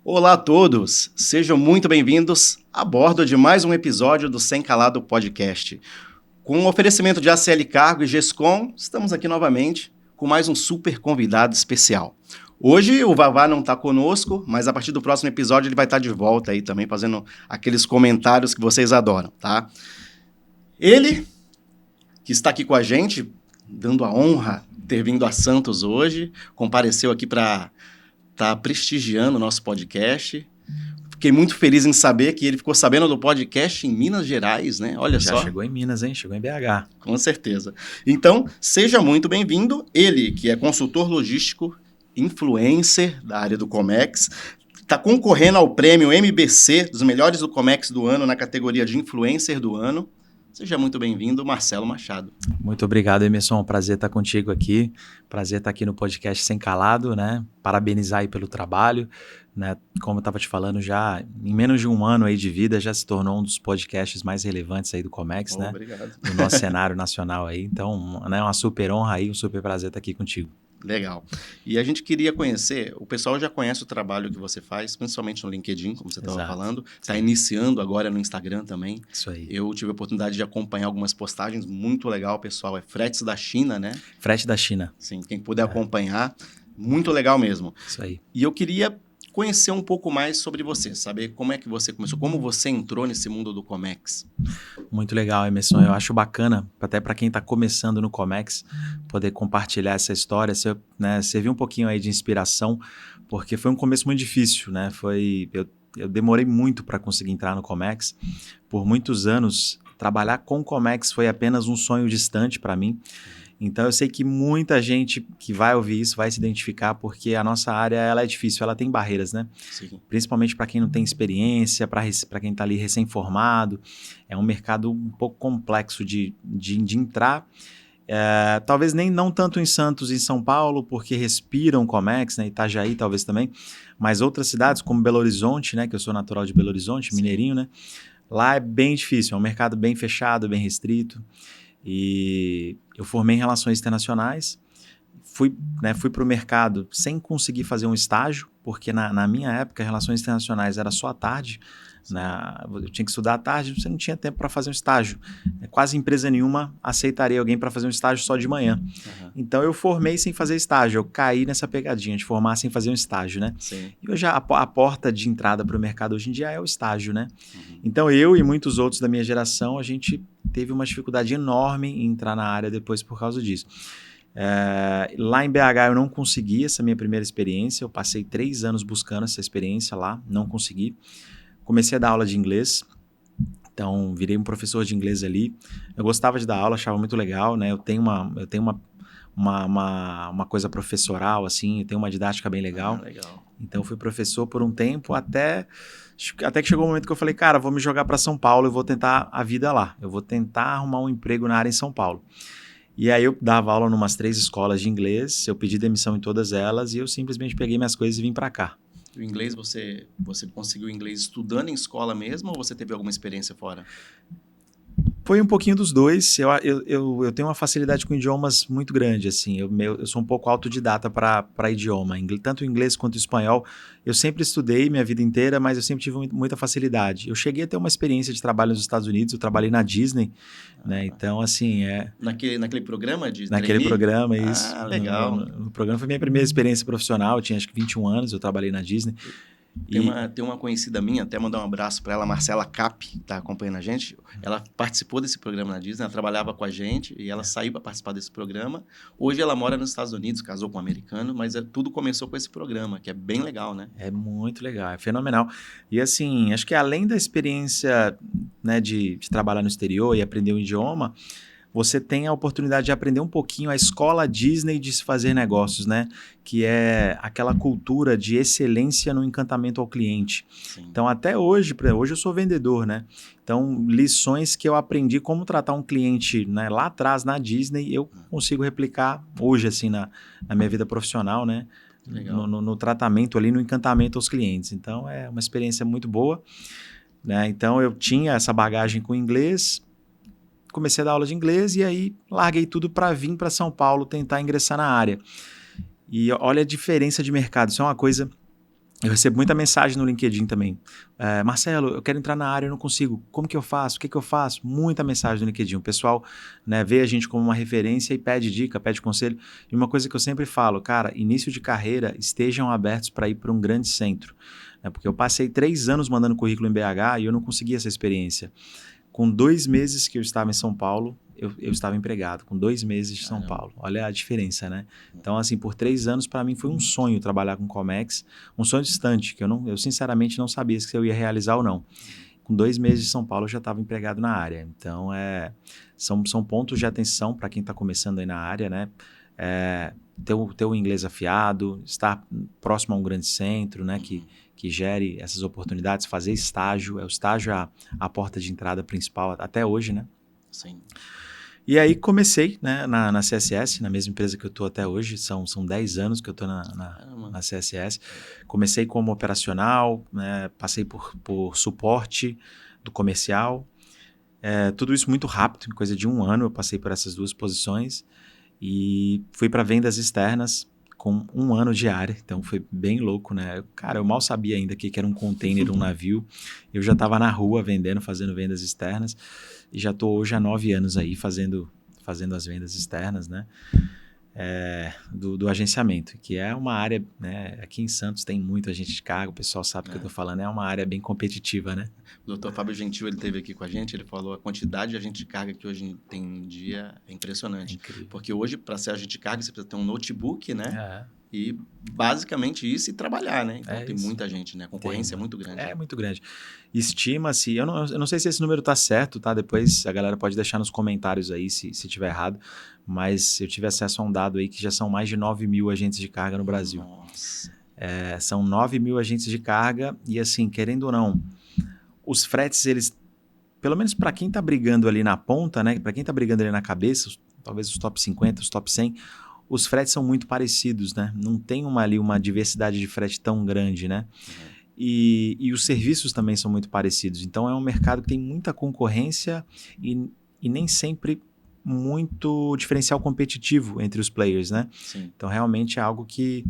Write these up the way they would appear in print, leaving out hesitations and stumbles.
Olá a todos, sejam muito bem-vindos a bordo de mais um episódio do Sem Calado Podcast. Com o oferecimento de ACL Cargo e GESCOM, estamos aqui novamente com mais um super convidado especial. Hoje o Vavá não está conosco, mas a partir do próximo episódio ele vai estar de volta aí também, fazendo aqueles comentários que vocês adoram, tá? Ele, que está aqui com a gente, dando a honra de ter vindo a Santos hoje, compareceu aqui para estar prestigiando o nosso podcast. Fiquei muito feliz em saber que ele ficou sabendo do podcast em Minas Gerais, né? Olha Já só. chegou em Minas, hein? Chegou em BH. Com certeza. Então, seja muito bem-vindo. Ele, que é consultor logístico, influencer da área do Comex, está concorrendo ao prêmio MBC dos melhores do Comex do ano na categoria de influencer do ano. Seja muito bem-vindo, Marcelo Machado. Muito obrigado, Emerson. Prazer estar contigo aqui. Prazer estar aqui no podcast Sem Calado, né? Parabenizar aí pelo trabalho, né? Como eu estava te falando, já em menos de um ano aí de vida, já se tornou um dos podcasts mais relevantes aí do Comex, né? Obrigado. Do nosso cenário nacional aí. Então, né, uma super honra aí, um super prazer estar aqui contigo. Legal. E a gente queria conhecer, o pessoal já conhece o trabalho que você faz, principalmente no LinkedIn, como você estava falando. Está iniciando agora no Instagram também. Isso aí. Eu tive a oportunidade de acompanhar algumas postagens, muito legal, pessoal. É Fretes da China, né? Frete da China. Sim, quem puder acompanhar, muito legal mesmo. Isso aí. E eu queria conhecer um pouco mais sobre você, saber como é que você começou, como você entrou nesse mundo do Comex. Muito legal, Emerson. Eu acho bacana, até para quem está começando no Comex, poder compartilhar essa história, servir um pouquinho aí de inspiração, porque foi um começo muito difícil, né? Eu demorei muito para conseguir entrar no Comex. Por muitos anos, trabalhar com o Comex foi apenas um sonho distante para mim. Então eu sei que muita gente que vai ouvir isso vai se identificar, porque a nossa área ela é difícil, ela tem barreiras, né? Sim. Principalmente para quem não tem experiência, para quem está ali recém-formado. É um mercado um pouco complexo de entrar. Talvez não tanto em Santos e em São Paulo, porque respiram Comex, né? Itajaí talvez também, mas outras cidades como Belo Horizonte, né? Que eu sou natural de Belo Horizonte, Sim. Mineirinho, né? Lá é bem difícil, é um mercado bem fechado, bem restrito. E eu formei em Relações Internacionais, fui para o mercado sem conseguir fazer um estágio, porque na minha época, Relações Internacionais era só à tarde, eu tinha que estudar à tarde, você não tinha tempo para fazer um estágio. Quase empresa nenhuma aceitaria alguém para fazer um estágio só de manhã. Uhum. Então eu formei sem fazer estágio, eu caí nessa pegadinha de formar sem fazer um estágio, né? Sim. E hoje a porta de entrada para o mercado hoje em dia é o estágio, né? Uhum. Então eu e muitos outros da minha geração, a gente teve uma dificuldade enorme em entrar na área depois por causa disso. Lá em BH eu não consegui essa minha primeira experiência, eu passei 3 anos buscando essa experiência lá, não consegui. Comecei a dar aula de inglês, então virei um professor de inglês ali. Eu gostava de dar aula, achava muito legal, né? Eu tenho uma coisa professoral, assim, eu tenho uma didática bem legal. Legal. Então fui professor por um tempo, até que chegou o momento que eu falei, cara, vou me jogar para São Paulo, eu vou tentar a vida lá. Eu vou tentar arrumar um emprego na área em São Paulo. E aí eu dava aula em umas 3 escolas de inglês, eu pedi demissão em todas elas e eu simplesmente peguei minhas coisas e vim para cá. O inglês, você conseguiu inglês estudando em escola mesmo ou você teve alguma experiência fora? Foi um pouquinho dos dois. Eu tenho uma facilidade com idiomas muito grande, assim. Eu sou um pouco autodidata para idioma, tanto o inglês quanto o espanhol. Eu sempre estudei minha vida inteira, mas eu sempre tive muita facilidade. Eu cheguei a ter uma experiência de trabalho nos Estados Unidos, eu trabalhei na Disney, né? Então, assim, Naquele programa de naquele trainee? programa, isso. Legal. No programa foi minha primeira experiência profissional, eu tinha acho que 21 anos, eu trabalhei na Disney. Tem uma conhecida minha, até mandar um abraço para ela, Marcela Cap, que está acompanhando a gente. Ela participou desse programa na Disney, ela trabalhava com a gente e ela saiu para participar desse programa. Hoje ela mora nos Estados Unidos, casou com um americano, mas tudo começou com esse programa, que é bem legal, né? É muito legal, é fenomenal. E assim, acho que além da experiência, né, de trabalhar no exterior e aprender um idioma, você tem a oportunidade de aprender um pouquinho a escola Disney de se fazer negócios, né? Que é aquela cultura de excelência no encantamento ao cliente. Sim. Então, até hoje eu sou vendedor, né? Então, lições que eu aprendi como tratar um cliente, né, lá atrás na Disney, eu consigo replicar hoje, assim, na minha vida profissional, né? No tratamento ali, no encantamento aos clientes. Então, é uma experiência muito boa, né? Então, eu tinha essa bagagem com inglês, comecei a dar aula de inglês e aí larguei tudo para vir para São Paulo tentar ingressar na área. E olha a diferença de mercado. Isso é uma coisa Eu recebo muita mensagem no LinkedIn também. Marcelo, eu quero entrar na área, eu não consigo. Como que eu faço? O que eu faço? Muita mensagem no LinkedIn. O pessoal, né, vê a gente como uma referência e pede dica, pede conselho. E uma coisa que eu sempre falo, cara, início de carreira, estejam abertos para ir para um grande centro. Né, porque eu passei 3 anos mandando currículo em BH e eu não consegui essa experiência. Com 2 meses que eu estava em São Paulo, eu estava empregado, com 2 meses de São Paulo. Olha a diferença, né? Então, assim, por 3 anos, para mim foi um sonho trabalhar com Comex, um sonho distante, que eu sinceramente não sabia se eu ia realizar ou não. Com 2 meses de São Paulo, eu já estava empregado na área. Então, são pontos de atenção para quem está começando aí na área, né? Ter o inglês afiado, estar próximo a um grande centro, né? Que gere essas oportunidades, fazer estágio. O estágio é a porta de entrada principal até hoje, né? Sim. E aí comecei, né, na CSS, na mesma empresa que eu estou até hoje, são 10 anos que eu estou na CSS. Comecei como operacional, né, passei por suporte do comercial, tudo isso muito rápido, em coisa de 1 ano eu passei por essas 2 posições e fui para vendas externas com 1 ano de área, então foi bem louco, né? Cara, eu mal sabia ainda que era um container, um navio, eu já estava na rua vendendo, fazendo vendas externas e já estou hoje há 9 anos aí fazendo as vendas externas, né? Do agenciamento, que é uma área, né? Aqui em Santos tem muito agente de carga, o pessoal sabe o que eu estou falando, é uma área bem competitiva, né? O Dr. Fábio Gentil, ele esteve aqui com a gente, ele falou a quantidade de agente de carga que hoje tem em dia é impressionante. Incrível. Porque hoje, para ser agente de carga, você precisa ter um notebook, né? E basicamente isso e trabalhar, né? Então tem muita gente, né? A concorrência é muito grande. É muito grande. Estima-se, eu não sei se esse número está certo, tá? Depois a galera pode deixar nos comentários aí se tiver errado, mas eu tive acesso a um dado aí que já são mais de 9 mil agentes de carga no Brasil. Nossa. São 9 mil agentes de carga e assim, querendo ou não, os fretes, eles, pelo menos para quem está brigando ali na ponta, né? Para quem está brigando ali na cabeça, talvez os top 50, os top 100, os fretes são muito parecidos, né? Não tem uma diversidade de frete tão grande, né? E os serviços também são muito parecidos. Então, é um mercado que tem muita concorrência e nem sempre muito diferencial competitivo entre os players, né? Sim. Então, realmente é algo que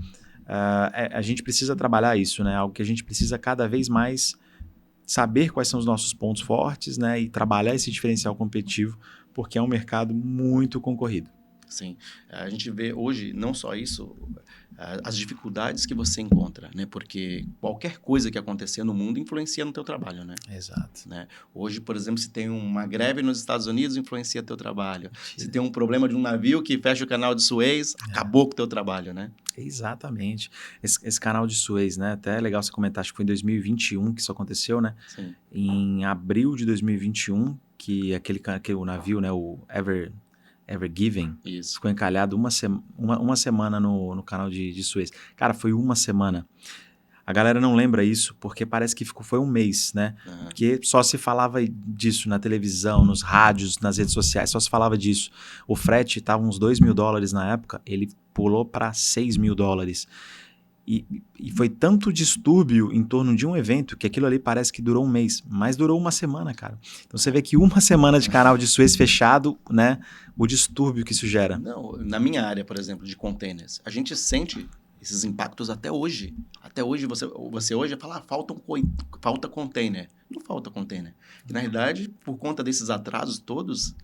a gente precisa trabalhar isso, né? Algo que a gente precisa cada vez mais saber quais são os nossos pontos fortes, né? E trabalhar esse diferencial competitivo, porque é um mercado muito concorrido. Sim. A gente vê hoje, não só isso, as dificuldades que você encontra, né? Porque qualquer coisa que acontecer no mundo influencia no teu trabalho, né? Exato. Né? Hoje, por exemplo, se tem uma greve nos Estados Unidos, influencia teu trabalho. Se tem um problema de um navio que fecha o canal de Suez, acabou com o teu trabalho, né? Exatamente. Esse canal de Suez, né? Até é legal você comentar, acho que foi em 2021 que isso aconteceu, né? Sim. Em abril de 2021, que o navio, né? O Ever Given, Isso. ficou encalhado uma semana no canal de Suez. Cara, foi uma semana. A galera não lembra isso porque parece que foi um mês, né? Porque só se falava disso na televisão, nos rádios, nas redes sociais, só se falava disso. O frete estava uns $2.000 na época, ele pulou para $6.000. E foi tanto distúrbio em torno de um evento que aquilo ali parece que durou um mês, mas durou uma semana, cara. Então você vê que uma semana de canal de Suez fechado, né? O distúrbio que isso gera. Não, na minha área, por exemplo, de containers, a gente sente esses impactos até hoje. Até hoje, você hoje fala, falta container. Não falta container. Que, na realidade, por conta desses atrasos todos,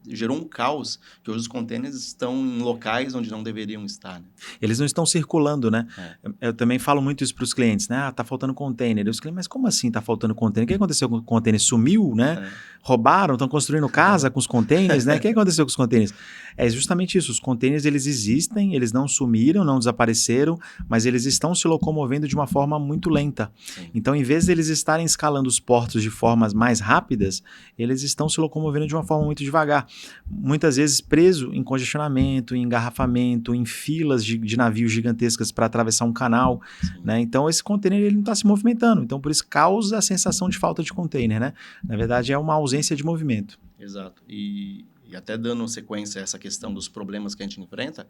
gerou um caos, que hoje os containers estão em locais onde não deveriam estar. Né? Eles não estão circulando, né? Eu também falo muito isso para os clientes, né? Tá faltando container. Os clientes, mas como assim tá faltando container? O que aconteceu com o container? Sumiu, né? Roubaram, estão construindo casa com os containers, né? O que aconteceu com os containers? É justamente isso. Os containers, eles existem, eles não sumiram, não desapareceram, mas eles estão se locomovendo de uma forma muito lenta. Sim. Então, em vez de eles estarem escalando os portos de formas mais rápidas, eles estão se locomovendo de uma forma muito devagar. Muitas vezes preso em congestionamento, em engarrafamento, em filas de navios gigantescas para atravessar um canal, né? Então esse container ele não está se movimentando, então por isso causa a sensação de falta de container, né? Na verdade é uma ausência de movimento. Exato. E até dando sequência a essa questão dos problemas que a gente enfrenta,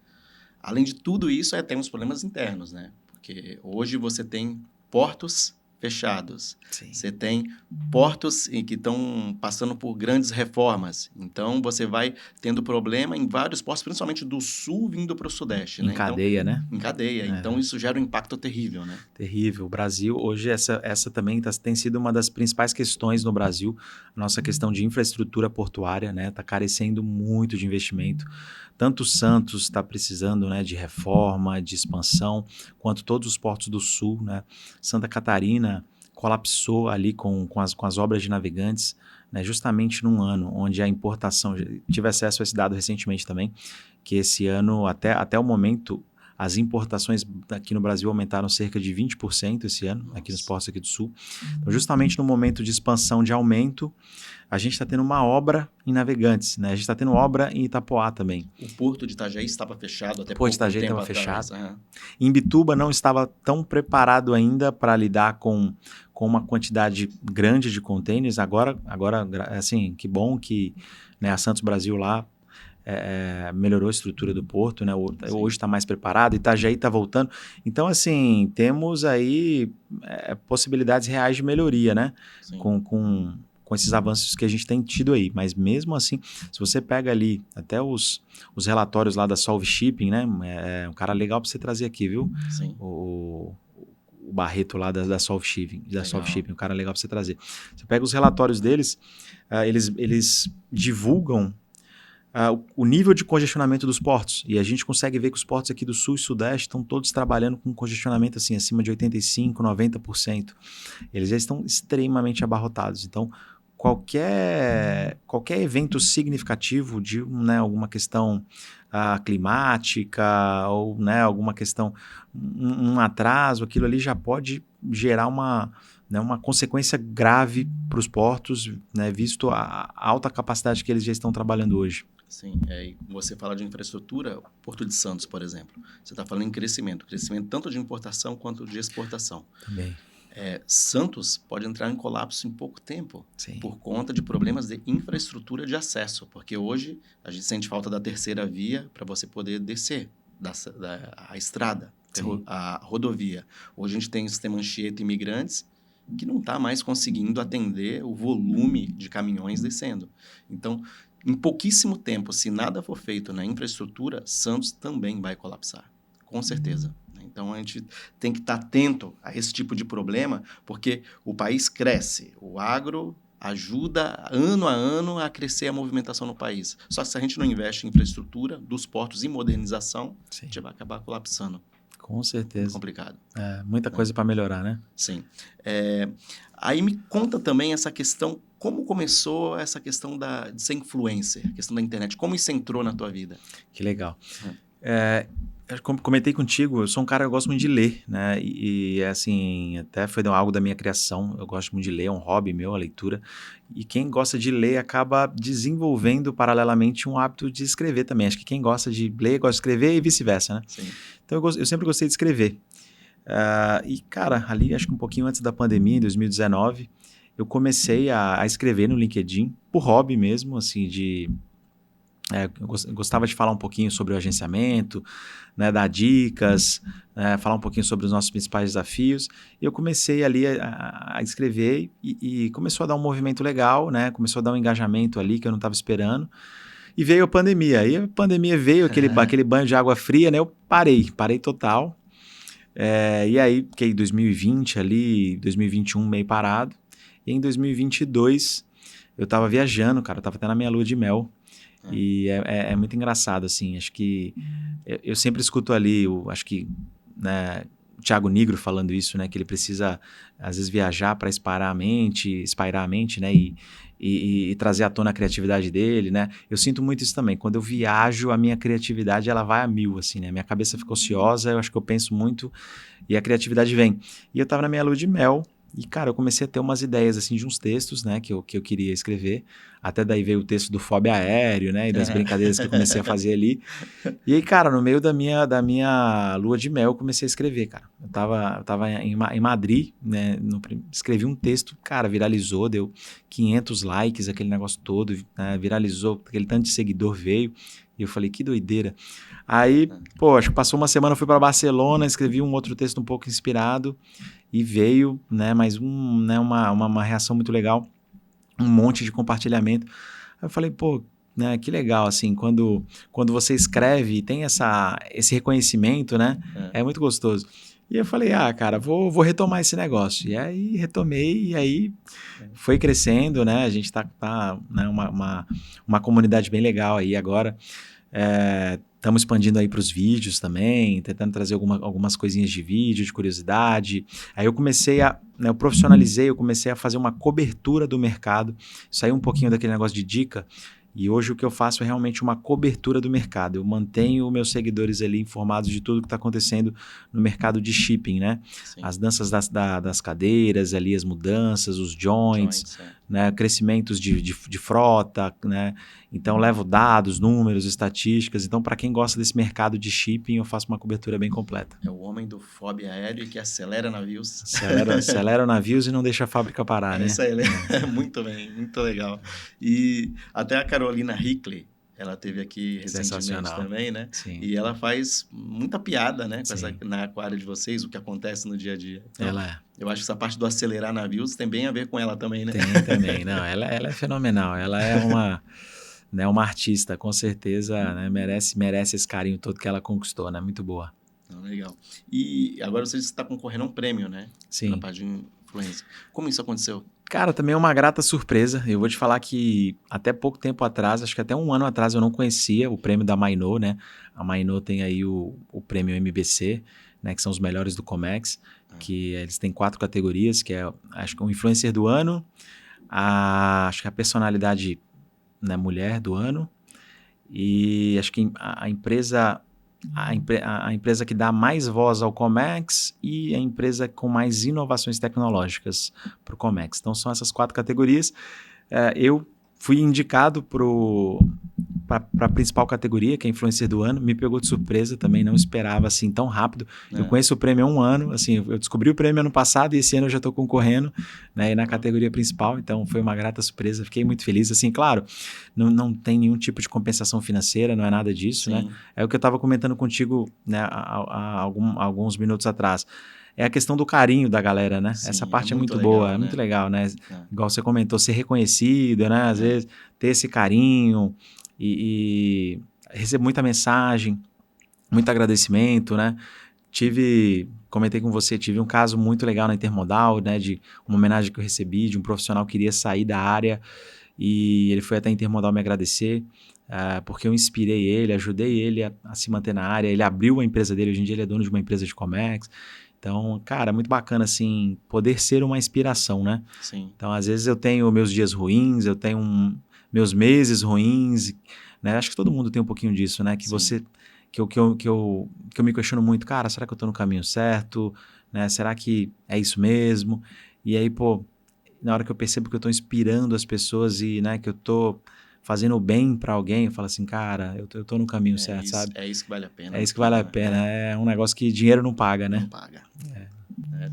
além de tudo isso, tem os problemas internos, né? Porque hoje você tem portos fechados. Sim. Você tem portos que estão passando por grandes reformas. Então, você vai tendo problema em vários portos, principalmente do sul vindo para o sudeste. Em Né? cadeia, né? Em cadeia. Então, isso gera um impacto terrível, né? Terrível. O Brasil, hoje, essa também tem sido uma das principais questões no Brasil, a nossa questão de infraestrutura portuária, né? Está carecendo muito de investimento. Tanto Santos está precisando, né, de reforma, de expansão, quanto todos os portos do sul, né? Santa Catarina colapsou ali com as obras de Navegantes, né, justamente num ano onde a importação... Tive acesso a esse dado recentemente também, que esse ano, até o momento, as importações aqui no Brasil aumentaram cerca de 20% esse ano, aqui nos portos aqui do sul. Então, justamente no momento de expansão, de aumento, a gente está tendo uma obra em Navegantes, né? A gente está tendo obra em Itapoá também. O porto de Itajaí estava fechado até O Porto de pouco Itajaí tempo estava atrás. fechado. Em Imbituba não estava tão preparado ainda para lidar com uma quantidade grande de containers. Agora, assim, que bom que, né, a Santos Brasil lá melhorou a estrutura do porto, né? Hoje está mais preparado, Itajaí está voltando. Então, assim, temos aí possibilidades reais de melhoria, né? Com esses avanços que a gente tem tido aí. Mas mesmo assim, se você pega ali até os relatórios lá da Solve Shipping, né? É um cara legal para você trazer aqui, viu? Sim. O Barreto lá da Solve Shipping, um cara legal para você trazer. Você pega os relatórios deles, eles divulgam o nível de congestionamento dos portos. E a gente consegue ver que os portos aqui do Sul e Sudeste estão todos trabalhando com congestionamento assim, acima de 85%, 90%. Eles já estão extremamente abarrotados. Então, qualquer evento significativo de, né, alguma questão climática ou, né, alguma questão, um atraso, aquilo ali já pode gerar uma consequência grave para os portos, né, visto a alta capacidade que eles já estão trabalhando hoje. Sim, e você fala de infraestrutura, Porto de Santos, por exemplo. Você está falando em crescimento tanto de importação quanto de exportação. Também. Santos pode entrar em colapso em pouco tempo. Sim. Por conta de problemas de infraestrutura de acesso, porque hoje a gente sente falta da terceira via para você poder descer a estrada, a rodovia. Hoje a gente tem o sistema Anchieta Imigrantes, que não está mais conseguindo atender o volume de caminhões descendo. Então, em pouquíssimo tempo, se nada for feito na infraestrutura, Santos também vai colapsar, com certeza. Então, a gente tem que estar atento a esse tipo de problema, porque o país cresce, o agro ajuda ano a ano a crescer a movimentação no país. Só que se a gente não investe em infraestrutura dos portos e modernização, a gente vai acabar colapsando. Com certeza. Muito complicado. Muita coisa para melhorar, né? Sim. Aí me conta também essa questão, como começou essa questão de ser influencer, a questão da internet, como isso entrou na tua vida? Que legal. Como comentei contigo, eu sou um cara que gosto muito de ler, né? E assim, até foi algo da minha criação. Eu gosto muito de ler, é um hobby meu, a leitura. E quem gosta de ler acaba desenvolvendo paralelamente um hábito de escrever também. Acho que quem gosta de ler, gosta de escrever e vice-versa, né? Sim. Então eu sempre gostei de escrever. E, cara, ali acho que um pouquinho antes da pandemia, em 2019, eu comecei a escrever no LinkedIn, por hobby mesmo, assim, eu gostava de falar um pouquinho sobre o agenciamento, né, dar dicas, falar um pouquinho sobre os nossos principais desafios. E eu comecei ali a escrever e começou a dar um movimento legal, né? Começou a dar um engajamento ali que eu não estava esperando. E veio a pandemia. Aí a pandemia veio, aquele banho de água fria, né? Eu parei total. E aí, fiquei em 2020 ali, 2021 meio parado. E em 2022 eu estava viajando, cara, eu estava até na minha lua de mel. E é muito engraçado, assim, acho que eu sempre escuto ali, acho que, né, o Thiago Nigro falando isso, né, que ele precisa, às vezes, viajar para espairar a mente, né, e trazer à tona a criatividade dele, né. Eu sinto muito isso também, quando eu viajo, a minha criatividade, ela vai a mil, assim, né, minha cabeça fica ociosa, eu acho que eu penso muito e a criatividade vem. E eu estava na minha lua de mel, e, cara, eu comecei a ter umas ideias, assim, de uns textos, né, que eu queria escrever. Até daí veio o texo do Fóbia Aéreo, né, e das brincadeiras que eu comecei a fazer ali. E aí, cara, no meio da minha lua de mel, eu comecei a escrever, cara. Eu tava em Madrid, né, escrevi um texto, cara, viralizou, deu 500 likes, aquele negócio todo, né, viralizou, aquele tanto de seguidor veio. E eu falei, que doideira. Aí, acho que passou uma semana, eu fui para Barcelona, escrevi um outro texto um pouco inspirado e veio, né, uma reação muito legal, um monte de compartilhamento. Aí eu falei, né, que legal, assim, quando você escreve e tem esse reconhecimento, né, é muito gostoso. E eu falei, cara, vou retomar esse negócio. E aí retomei, e aí foi crescendo, né? A gente tá né, uma comunidade bem legal aí agora. Estamos expandindo aí para os vídeos também, tentando trazer algumas coisinhas de vídeo, de curiosidade. Aí eu comecei eu profissionalizei, eu comecei a fazer uma cobertura do mercado, saí um pouquinho daquele negócio de dica. E hoje o que eu faço é realmente uma cobertura do mercado. Eu mantenho meus seguidores ali informados de tudo que está acontecendo no mercado de shipping, né? Sim. As danças das cadeiras ali, as mudanças, os joints, né? Crescimentos de frota, né? Então levo dados, números, estatísticas. Então para quem gosta desse mercado de shipping, eu faço uma cobertura bem completa. É o homem do FOB aéreo que acelera navios. Acelera navios e não deixa a fábrica parar, né? Isso aí, muito bem, muito legal. E até a Carolina Hickley, ela teve aqui recentemente também, né? Sim. E ela faz muita piada, né? Com a área de vocês, o que acontece no dia a dia. Então, eu acho que essa parte do acelerar navios tem bem a ver com ela também, né? Tem também. Não, ela é fenomenal. Ela é uma artista, com certeza, né? Merece esse carinho todo que ela conquistou, né? Muito boa. Legal. E agora você está concorrendo a um prêmio, né? Sim. Na parte de influência. Como isso aconteceu? Cara, também é uma grata surpresa. Eu vou te falar que até pouco tempo atrás, acho que até um ano atrás, eu não conhecia o prêmio da Mainô, né? A Mainô tem aí o prêmio MBC, né? Que são os melhores do Comex, que eles têm 4 categorias, que é, acho que o influencer do ano, acho que a personalidade, né, mulher do ano, e acho que a empresa que dá mais voz ao Comex e a empresa com mais inovações tecnológicas para o Comex. Então, são essas 4 categorias. Eu fui indicado para a principal categoria, que é influencer do ano. Me pegou de surpresa também, não esperava assim tão rápido. Eu conheço o prêmio há um ano, assim, eu descobri o prêmio ano passado e esse ano eu já estou concorrendo, né, na categoria principal, então foi uma grata surpresa, fiquei muito feliz. Assim, claro, não tem nenhum tipo de compensação financeira, não é nada disso, né? É o que eu estava comentando contigo, né, há alguns minutos atrás. É a questão do carinho da galera, né? Sim, essa parte é muito legal, boa, né? É muito legal, né? Igual você comentou, ser reconhecido, né? Às vezes ter esse carinho e recebo muita mensagem, muito agradecimento, né? Comentei com você, tive um caso muito legal na Intermodal, né? De uma homenagem que eu recebi de um profissional que queria sair da área e ele foi até a Intermodal me agradecer. Porque eu inspirei ele, ajudei ele a se manter na área, ele abriu a empresa dele, hoje em dia ele é dono de uma empresa de Comex. Então, cara, muito bacana, assim, poder ser uma inspiração, né? Sim. Então, às vezes eu tenho meus dias ruins, eu tenho meus meses ruins, né? Acho que todo mundo tem um pouquinho disso, né? Que eu me questiono muito, cara, será que eu tô no caminho certo? Né? Será que é isso mesmo? E aí, na hora que eu percebo que eu tô inspirando as pessoas e, né, que eu tô fazendo bem para alguém, eu falo assim, cara, eu tô no caminho certo, sabe? É isso que vale a pena. É isso que vale a pena. É um negócio que dinheiro não paga, né? Não paga.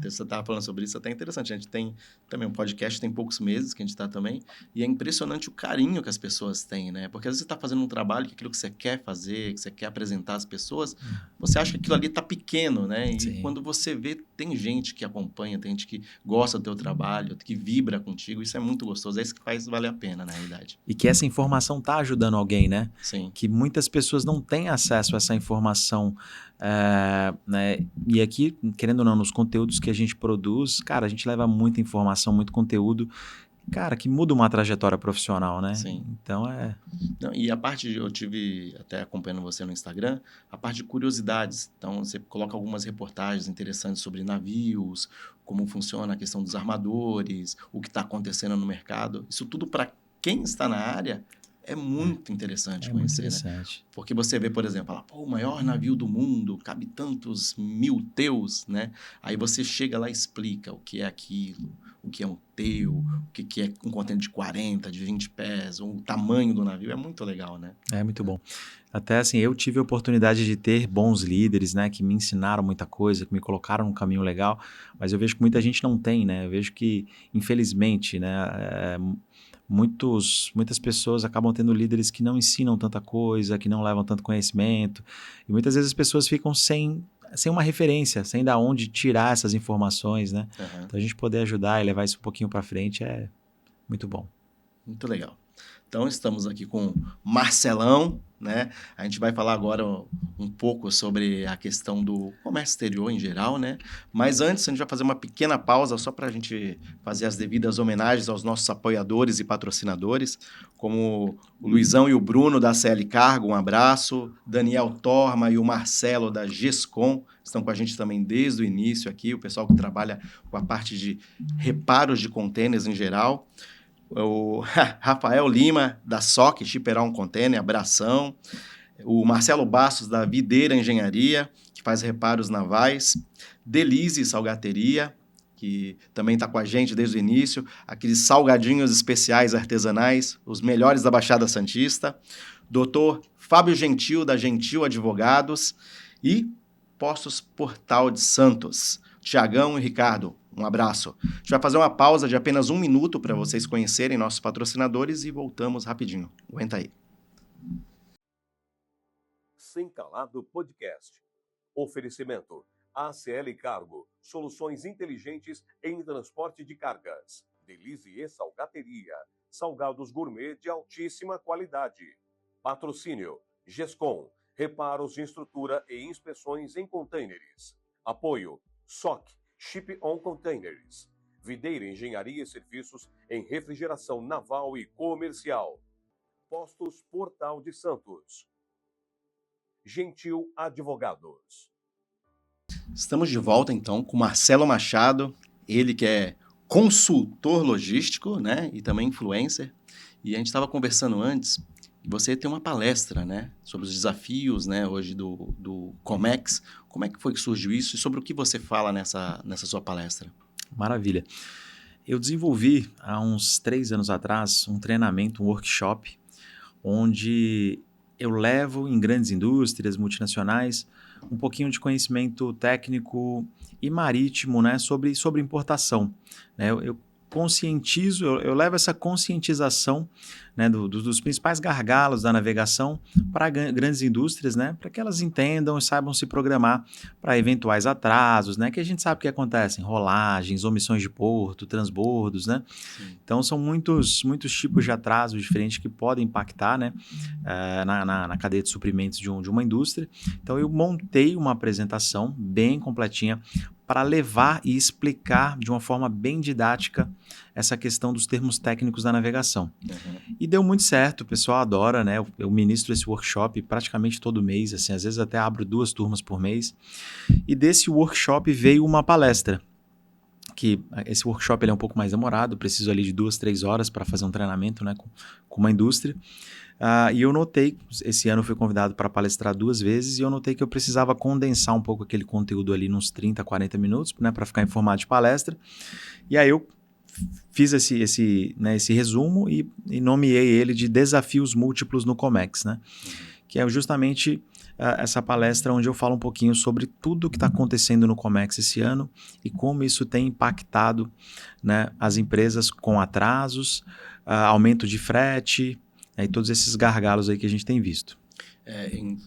Você estava falando sobre isso, até interessante. A gente tem também um podcast, tem poucos meses que a gente está também, e é impressionante o carinho que as pessoas têm, né? Porque às vezes você está fazendo um trabalho que aquilo que você quer fazer, que você quer apresentar às pessoas, você acha que aquilo ali está pequeno, né? E Sim. quando você vê, tem gente que acompanha, tem gente que gosta do teu trabalho, que vibra contigo, isso é muito gostoso. É isso que faz valer a pena, na realidade. E que essa informação está ajudando alguém, né? Sim. Que muitas pessoas não têm acesso a essa informação, né? E aqui, querendo ou não, nos conteúdos que a gente produz, cara, a gente leva muita informação, muito conteúdo, cara, que muda uma trajetória profissional, né? Sim. Então, Não, e a parte, eu tive até acompanhando você no Instagram, a parte de curiosidades. Então, você coloca algumas reportagens interessantes sobre navios, como funciona a questão dos armadores, o que está acontecendo no mercado. Isso tudo, para quem está na área, é muito interessante conhecer, muito interessante. Né? Porque você vê, por exemplo, o maior navio do mundo, cabe tantos mil teus, né? Aí você chega lá e explica o que é aquilo, o que é um teu, o que é um contêiner de 40, de 20 pés, o tamanho do navio. É muito legal, né? É muito bom. Até assim, eu tive a oportunidade de ter bons líderes, né, que me ensinaram muita coisa, que me colocaram num caminho legal, mas eu vejo que muita gente não tem, né? Eu vejo que, infelizmente, né, muitas pessoas acabam tendo líderes que não ensinam tanta coisa, que não levam tanto conhecimento, e muitas vezes as pessoas ficam sem uma referência, sem da onde tirar essas informações, né? Então a gente poder ajudar e levar isso um pouquinho para frente é muito bom. Muito legal. Então, estamos aqui com Marcelão, né? A gente vai falar agora um pouco sobre a questão do comércio exterior em geral, né? Mas antes, a gente vai fazer uma pequena pausa só para a gente fazer as devidas homenagens aos nossos apoiadores e patrocinadores, como o Luizão e o Bruno da CL Cargo, um abraço. Daniel Torma e o Marcelo da GESCOM estão com a gente também desde o início aqui, o pessoal que trabalha com a parte de reparos de contêineres em geral. O Rafael Lima, da SOC, Shipper Container, abração. O Marcelo Bastos, da Videira Engenharia, que faz reparos navais. Delize Salgateria, que também está com a gente desde o início. Aqueles salgadinhos especiais artesanais, os melhores da Baixada Santista. Doutor Fábio Gentil, da Gentil Advogados. E Postos Portal de Santos. Tiagão e Ricardo, um abraço. A gente vai fazer uma pausa de apenas 1 minuto para vocês conhecerem nossos patrocinadores e voltamos rapidinho. Aguenta aí. Sem Calado Podcast. Oferecimento. ACL Cargo. Soluções inteligentes em transporte de cargas. Delize e Salgateria. Salgados gourmet de altíssima qualidade. Patrocínio. GESCOM. Reparos de estrutura e inspeções em contêineres. Apoio. SOC. Ship on Containers. Videira Engenharia e Serviços em Refrigeração Naval e Comercial. Postos Portal de Santos. Gentil Advogados. Estamos de volta, então, com Marcelo Machado, ele que é consultor logístico, né, e também influencer. E a gente estava conversando antes, e você tem uma palestra, né, sobre os desafios, né, hoje do Comex. Como é que foi que surgiu isso e sobre o que você fala nessa sua palestra? Maravilha. Eu desenvolvi, há uns 3 anos atrás, um treinamento, um workshop, onde eu levo em grandes indústrias multinacionais um pouquinho de conhecimento técnico e marítimo, né, sobre importação. Né? Eu conscientizo, eu levo essa conscientização, né, dos principais gargalos da navegação para grandes indústrias, né, para que elas entendam e saibam se programar para eventuais atrasos, né, que a gente sabe que acontecem, rolagens, omissões de porto, transbordos, né. Sim. Então são muitos tipos de atrasos diferentes que podem impactar, né, na cadeia de suprimentos de uma indústria. Então eu montei uma apresentação bem completinha para levar e explicar de uma forma bem didática essa questão dos termos técnicos da navegação. Uhum. E deu muito certo, o pessoal adora, né? Eu ministro esse workshop praticamente todo mês, assim, às vezes até abro 2 turmas por mês. E desse workshop veio uma palestra, que esse workshop ele é um pouco mais demorado, preciso ali de 2, 3 horas para fazer um treinamento, né, com uma indústria. E eu notei, esse ano eu fui convidado para palestrar 2 vezes, e eu notei que eu precisava condensar um pouco aquele conteúdo ali nos 30, 40 minutos, né, para ficar em formato de palestra. E aí eu fiz esse resumo e nomeei ele de Desafios Múltiplos no Comex, né? Que é justamente essa palestra onde eu falo um pouquinho sobre tudo o que está acontecendo no Comex esse ano e como isso tem impactado, né, as empresas com atrasos, aumento de frete, e todos esses gargalos aí que a gente tem visto.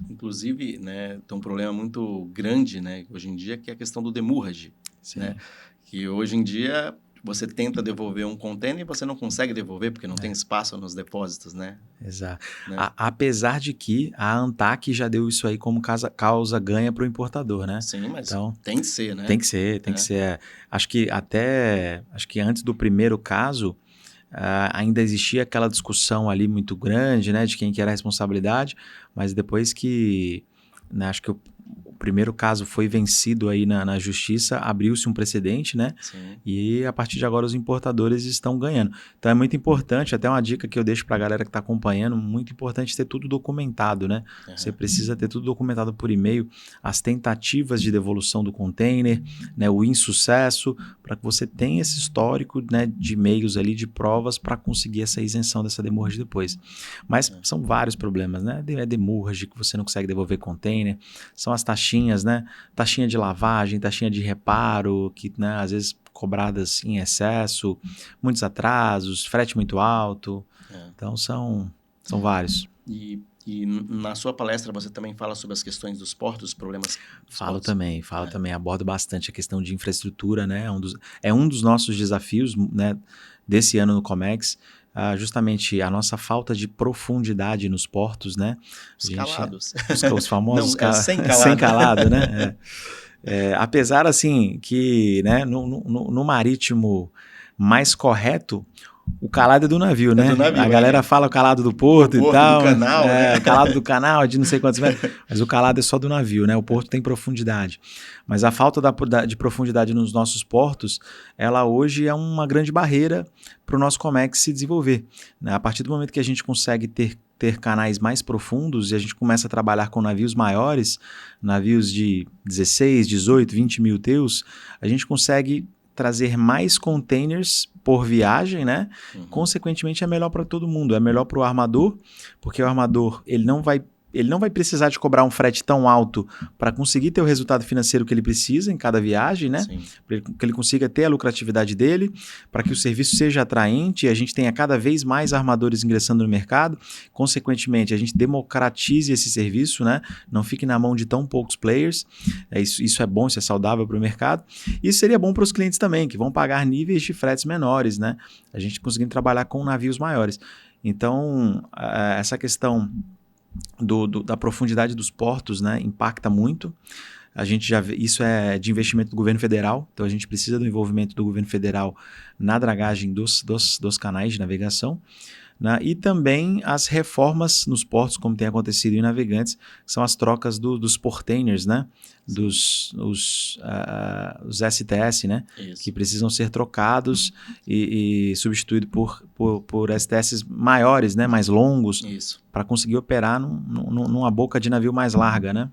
Inclusive, né, tem um problema muito grande, né, hoje em dia, que é a questão do demurrage. Sim. Né? Que hoje em dia você tenta devolver um container e você não consegue devolver porque não tem espaço nos depósitos, né? Exato. Né? Apesar de que a ANTAQ já deu isso aí como causa ganha para o importador, né? Sim, mas então, tem que ser, né? Tem que ser. Acho que antes do primeiro caso, ainda existia aquela discussão ali muito grande, né, de quem que era a responsabilidade, mas depois que, né, acho que o primeiro caso foi vencido aí na justiça, abriu-se um precedente, né? Sim. E a partir de agora os importadores estão ganhando. Então é muito importante, até uma dica que eu deixo para a galera que está acompanhando, muito importante ter tudo documentado, né? Uhum. Você precisa ter tudo documentado por e-mail, as tentativas de devolução do container, né, o insucesso, para que você tenha esse histórico, né, de e-mails ali, de provas para conseguir essa isenção dessa demurrage depois. Mas são vários problemas, né? É demurrage que você não consegue devolver container, são as taxinhas, né? Taxinha de lavagem, taxinha de reparo, que, né, às vezes cobradas em excesso, muitos atrasos, frete muito alto. Então, são vários. E na sua palestra você também fala sobre as questões dos portos, os problemas dos Falo portos? também, abordo bastante a questão de infraestrutura, né? É um dos nossos desafios, né, desse ano no Comex, justamente a nossa falta de profundidade nos portos, né? Os calados. Os famosos Não, sem calado. sem calado, né? Apesar, assim, que, né, no marítimo mais correto, o calado é do navio, né? Do navio, a galera fala o calado do porto e tal. Do canal, né? O calado do canal, de não sei quantos metros. Mas o calado é só do navio, né? O porto tem profundidade. Mas a falta de profundidade nos nossos portos, ela hoje é uma grande barreira para o nosso Comex se desenvolver, né? A partir do momento que a gente consegue ter canais mais profundos e a gente começa a trabalhar com navios maiores, navios de 16, 18, 20 mil TEUs, a gente consegue trazer mais containers por viagem, né? Consequentemente, é melhor para todo mundo. É melhor para o armador, porque o armador ele não vai precisar de cobrar um frete tão alto para conseguir ter o resultado financeiro que ele precisa em cada viagem, né? Para que ele consiga ter a lucratividade dele, para que o serviço seja atraente e a gente tenha cada vez mais armadores ingressando no mercado. Consequentemente, a gente democratize esse serviço, né? Não fique na mão de tão poucos players. Isso é bom, isso é saudável para o mercado. Isso seria bom para os clientes também, que vão pagar níveis de fretes menores, né? A gente conseguindo trabalhar com navios maiores. Então, essa questão da profundidade dos portos, né, impacta muito. A gente já vê, isso é de investimento do governo federal, então a gente precisa do envolvimento do governo federal na dragagem dos canais de navegação, né, e também as reformas nos portos, como tem acontecido em Navegantes, que são as trocas dos portainers, né, os STS, né, que precisam ser trocados e substituídos por STS maiores, né, mais longos, para conseguir operar numa boca de navio mais larga, né?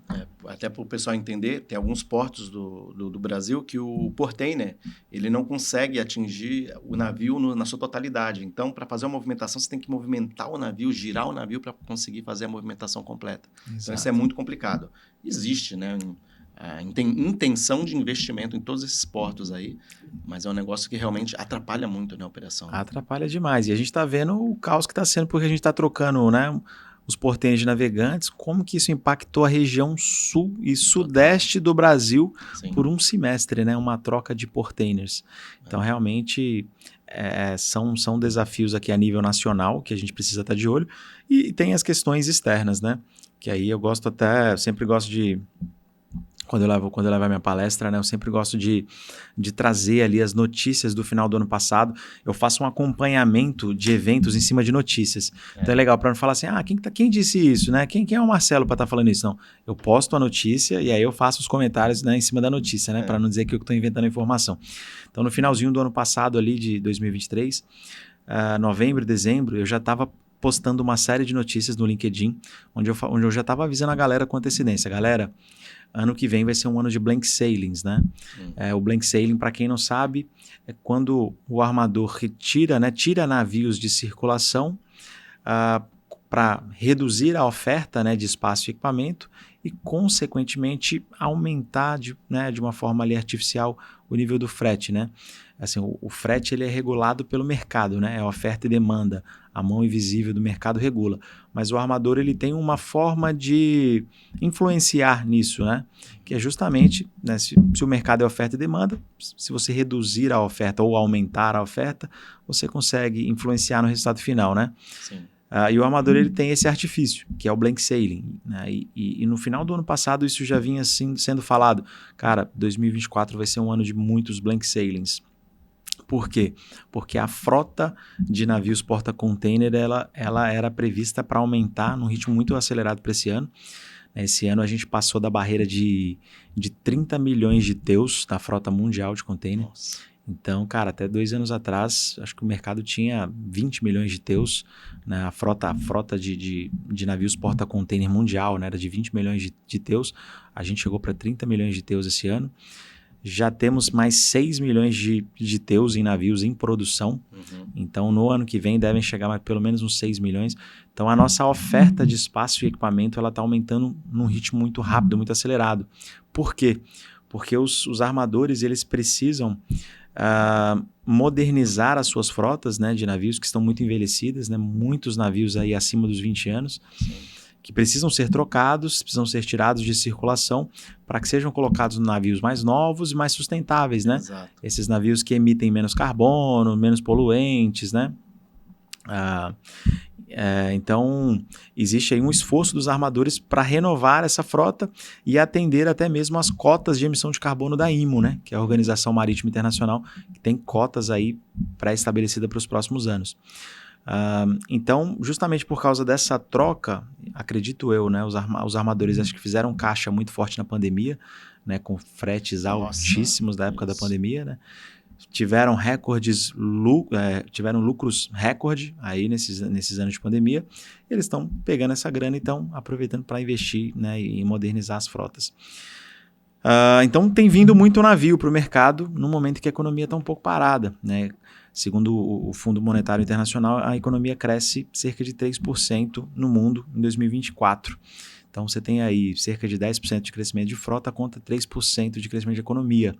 Até para o pessoal entender, tem alguns portos do Brasil que o portainer ele não consegue atingir o navio na sua totalidade. Então, para fazer uma movimentação, você tem que movimentar o navio, girar o navio para conseguir fazer a movimentação completa. Exato. Então, isso é muito complicado. Existe, né, a intenção de investimento em todos esses portos aí, mas é um negócio que realmente atrapalha muito, né, a operação. Atrapalha demais. E a gente está vendo o caos que está sendo porque a gente está trocando, né, os porteiros de Navegantes, como que isso impactou a região sul e sudeste do Brasil. Sim. Por um semestre, né, uma troca de portainers. Então, realmente, são desafios aqui a nível nacional que a gente precisa estar de olho. E tem as questões externas, né, que aí eu sempre gosto de... Quando eu levo a minha palestra, né, eu sempre gosto de trazer ali as notícias do final do ano passado. Eu faço um acompanhamento de eventos em cima de notícias. Então é legal para não falar assim, quem disse isso, né? Quem é o Marcelo para estar falando isso? Não, eu posto a notícia e aí eu faço os comentários, né, em cima da notícia, né, para não dizer que eu estou inventando a informação. Então no finalzinho do ano passado ali de 2023, novembro, dezembro, eu já estava postando uma série de notícias no LinkedIn, onde eu já estava avisando a galera com antecedência. Galera, ano que vem vai ser um ano de blank sailings, né? O blank sailing, para quem não sabe, é quando o armador tira navios de circulação para reduzir a oferta, né, de espaço e equipamento e, consequentemente, aumentar de uma forma ali artificial o nível do frete, né? Assim, o frete ele é regulado pelo mercado, né? É oferta e demanda. A mão invisível do mercado regula. Mas o armador ele tem uma forma de influenciar nisso, né? Que é justamente, né, se o mercado é oferta e demanda, se você reduzir a oferta ou aumentar a oferta, você consegue influenciar no resultado final, né? Sim. E o armador ele tem esse artifício, que é o blank sailing, né? E no final do ano passado isso já vinha assim, sendo falado. Cara, 2024 vai ser um ano de muitos blank sailings. Por quê? Porque a frota de navios porta-container ela era prevista para aumentar num ritmo muito acelerado para esse ano. Esse ano a gente passou da barreira de 30 milhões de TEUs da frota mundial de container. Nossa. Então, cara, até 2 anos atrás, acho que o mercado tinha 20 milhões de TEUs, né? A frota de navios porta-container mundial, né, era de 20 milhões de TEUs. A gente chegou para 30 milhões de TEUs esse ano. Já temos mais 6 milhões de TEUs em navios em produção. Então, no ano que vem, devem chegar mais pelo menos uns 6 milhões. Então, a nossa oferta de espaço e equipamento está aumentando num ritmo muito rápido, muito acelerado. Por quê? Porque os armadores eles precisam modernizar as suas frotas, né, de navios que estão muito envelhecidas, né, muitos navios aí acima dos 20 anos, que precisam ser trocados, precisam ser tirados de circulação para que sejam colocados em navios mais novos e mais sustentáveis, né? Exato. Esses navios que emitem menos carbono, menos poluentes, né? Então, existe aí um esforço dos armadores para renovar essa frota e atender até mesmo as cotas de emissão de carbono da IMO, né? Que é a Organização Marítima Internacional, que tem cotas aí pré-estabelecidas para os próximos anos. Então, justamente por causa dessa troca, acredito eu, né, os armadores acho que fizeram caixa muito forte na pandemia, né, com fretes altíssimos da época da pandemia, né, tiveram lucros recorde aí nesses anos de pandemia. Eles estão pegando essa grana e estão aproveitando para investir, né, e modernizar as frotas. Então, tem vindo muito navio para o mercado no momento que a economia está um pouco parada, né? Segundo o Fundo Monetário Internacional, a economia cresce cerca de 3% no mundo em 2024. Então, você tem aí cerca de 10% de crescimento de frota contra 3% de crescimento de economia.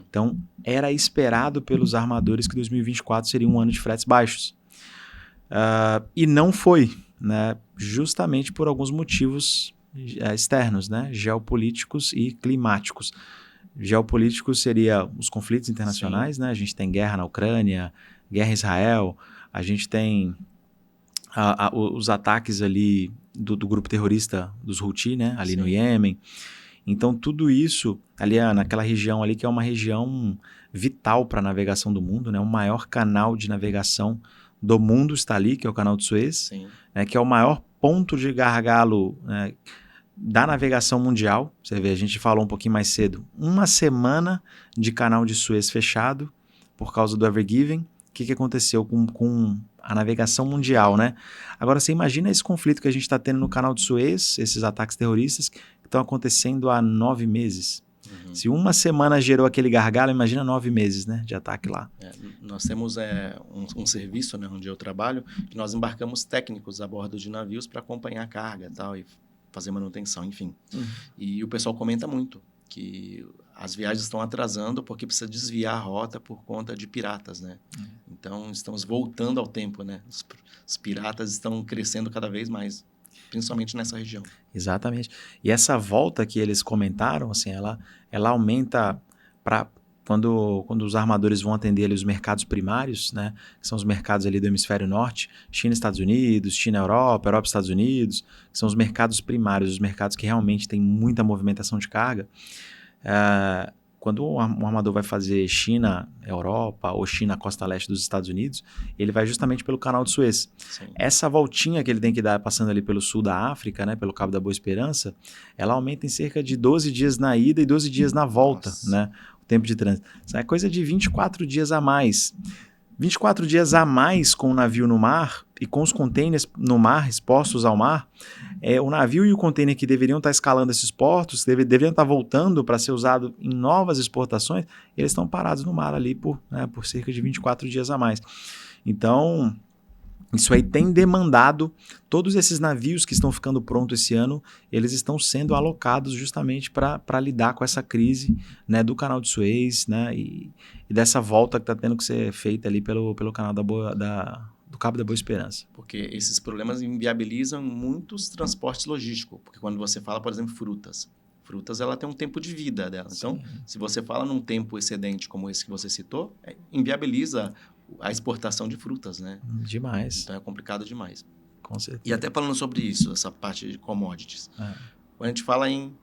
Então, era esperado pelos armadores que 2024 seria um ano de fretes baixos. E não foi, né? Justamente por alguns motivos externos, né? Geopolíticos e climáticos. Geopolíticos seria os conflitos internacionais, né? A gente tem guerra na Ucrânia, guerra em Israel, a gente tem os ataques ali do grupo terrorista dos Houthi, né? Ali no Iêmen. Então, tudo isso ali naquela região ali, que é uma região vital para a navegação do mundo, né? O maior canal de navegação do mundo está ali, que é o Canal de Suez, né? Que é o maior ponto de gargalo, né, da navegação mundial. Você vê, a gente falou um pouquinho mais cedo, uma semana de Canal de Suez fechado por causa do Ever Given. O que aconteceu com a navegação mundial, né? Agora, você imagina esse conflito que a gente está tendo no Canal de Suez, esses ataques terroristas que estão acontecendo há 9 meses. Se uma semana gerou aquele gargalo, imagina 9 meses, né, de ataque lá. Nós temos um serviço, né, onde eu trabalho, que nós embarcamos técnicos a bordo de navios para acompanhar a carga e tal, e fazer manutenção, enfim. E o pessoal comenta muito que as viagens estão atrasando porque precisa desviar a rota por conta de piratas, né? Então, estamos voltando ao tempo, né? Os piratas estão crescendo cada vez mais, principalmente nessa região. Exatamente. E essa volta que eles comentaram, assim, ela aumenta para quando os armadores vão atender ali os mercados primários, né, que são os mercados ali do hemisfério norte, China, Estados Unidos, China, Europa, Estados Unidos, que são os mercados primários, os mercados que realmente têm muita movimentação de carga. Quando um armador vai fazer China, Europa ou China, costa leste dos Estados Unidos, ele vai justamente pelo Canal de Suez. Essa voltinha que ele tem que dar passando ali pelo sul da África, né, pelo Cabo da Boa Esperança, ela aumenta em cerca de 12 dias na ida e 12 dias na volta, né, o tempo de trânsito. Isso é coisa de 24 dias a mais. 24 dias a mais com o navio no mar e com os containers no mar, expostos ao mar, o navio e o container que deveriam estar escalando esses portos, deveriam estar voltando para ser usado em novas exportações, eles estão parados no mar ali por cerca de 24 dias a mais. Então, isso aí tem demandado, todos esses navios que estão ficando prontos esse ano, eles estão sendo alocados justamente para lidar com essa crise, né, do Canal de Suez, né, e dessa volta que está tendo que ser feita ali pelo canal do Cabo da Boa Esperança. Porque esses problemas inviabilizam muitos transportes logísticos, porque quando você fala, por exemplo, frutas ela tem um tempo de vida dela. Então, se você fala num tempo excedente como esse que você citou, inviabiliza a exportação de frutas, né? Demais. Então, é complicado demais. Com certeza. E até falando sobre isso, essa parte de commodities. Quando a gente fala em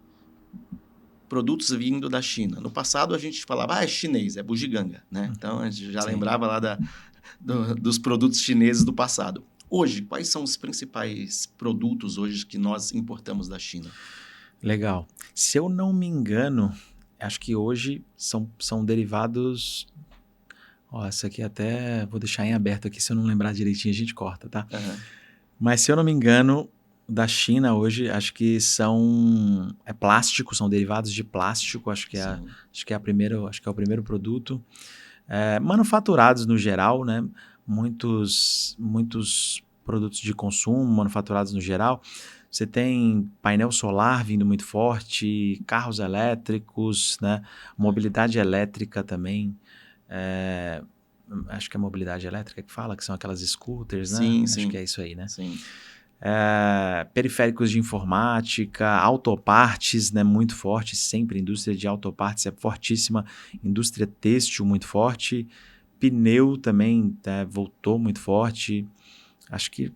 produtos vindo da China, no passado a gente falava, é chinês, é bugiganga, né? Então, a gente já lembrava lá dos produtos chineses do passado. Hoje, quais são os principais produtos hoje que nós importamos da China? Legal. Se eu não me engano, acho que hoje são derivados... essa aqui até vou deixar em aberto aqui, se eu não lembrar direitinho a gente corta, tá? Mas se eu não me engano, da China hoje, acho que é plástico, são derivados de plástico, acho que é o primeiro produto. Manufaturados no geral, né? Muitos produtos de consumo manufaturados no geral. Você tem painel solar vindo muito forte, carros elétricos, né? Mobilidade elétrica também. acho que é mobilidade elétrica que fala, que são aquelas scooters, né? Sim, Acho sim. que é isso aí, né? Sim. Periféricos de informática, autopartes, né, muito forte, sempre indústria de autopartes é fortíssima, indústria têxtil muito forte, pneu também voltou muito forte, acho que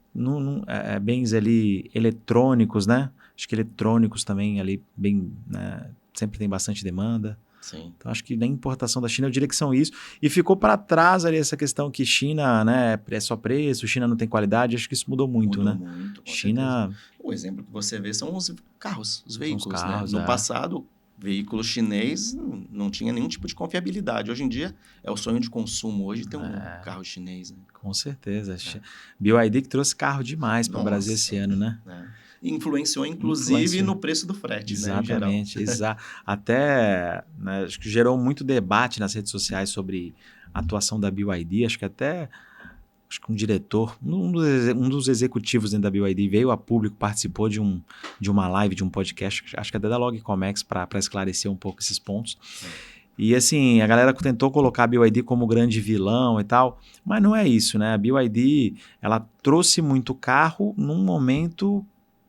bens ali eletrônicos, né, acho que eletrônicos também ali bem, né, sempre tem bastante demanda. Sim. Então, acho que na importação da China, eu diria que são isso. E ficou para trás ali essa questão que China, né, é só preço, China não tem qualidade. Acho que isso mudou muito, né? Muito, com China... certeza. O exemplo que você vê são os carros, os veículos, São os carros, né? No passado, veículo chinês não tinha nenhum tipo de confiabilidade. Hoje em dia, é o sonho de consumo. Hoje tem um carro chinês, né? Com certeza. BYD que trouxe carro demais para o Brasil esse ano, né? Influenciou, inclusive, no preço do frete, exatamente, né, em geral. Até, né, acho que gerou muito debate nas redes sociais sobre a atuação da BYD. Acho que um diretor, um dos executivos dentro da BYD veio a público, participou de uma live, de um podcast, acho que até da Logcomex, para esclarecer um pouco esses pontos. E assim, a galera tentou colocar a BYD como grande vilão e tal, mas não é isso, né? A BYD, ela trouxe muito carro num momento